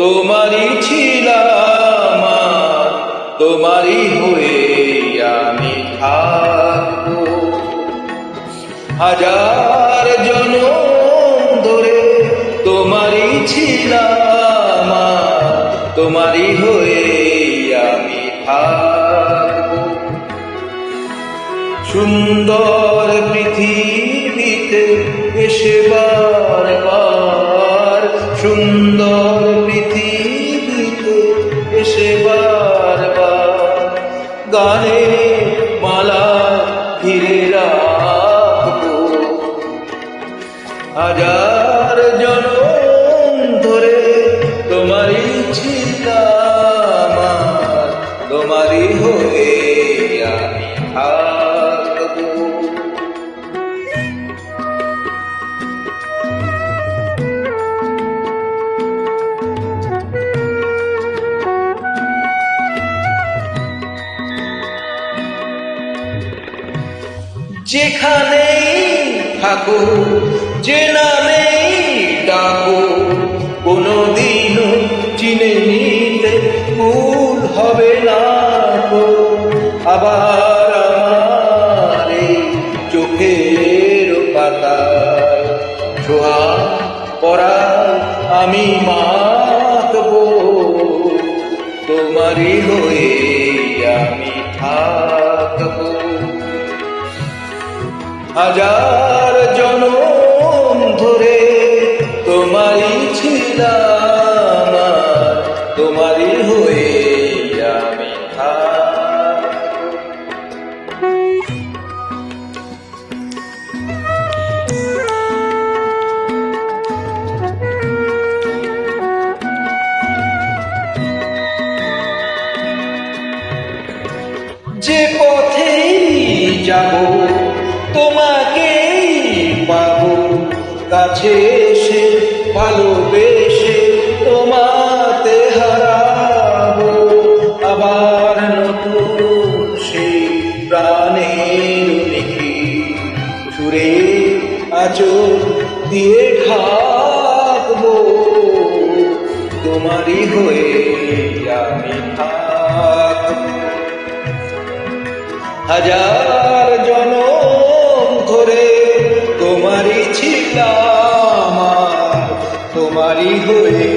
তোমারই ছিলাম আর তোমারই হয়ে আমি থাকবো। হাজার জনম ধরে তোমারই ছিলাম আর তোমারই হয়ে আমি থাকবো। সুন্দর পৃথিবীতে এসে বারবার, সুন্দর পৃথিবীতে এসে বারবার গানে মালা ঘিরে রাখবো। হাজার জনম ধরে তোমারই ছিলাম আর তোমারই হয়ে আমি থাকবো। যেখানেই থাকো, যে নামেই ডাকো, কোনোদিনও চিনে নিতে ভুল হবে না তো। আবার আমার এই চোখের পাতায় ছোঁয়া পড়া আমি মাখবো। তোমারই হয়ে আমি থাকবো। হাজার জনম ধরে তোমারই ছিলাম আর তোমারই হয়ে আমি থাকবো। যে পথেই যাবো তোমাকেই পাবো, কাছে এসে ভালোবেসে তোমাতে হারাবো। আবার নতুন সেই প্রাণের নিখিল সুরে আঁচল দিয়ে ঢাকবো। তোমারই হয়ে আমি থাকবো। হাজার জনম ধরে তোমারই ছিলাম আর তোমারই হয়ে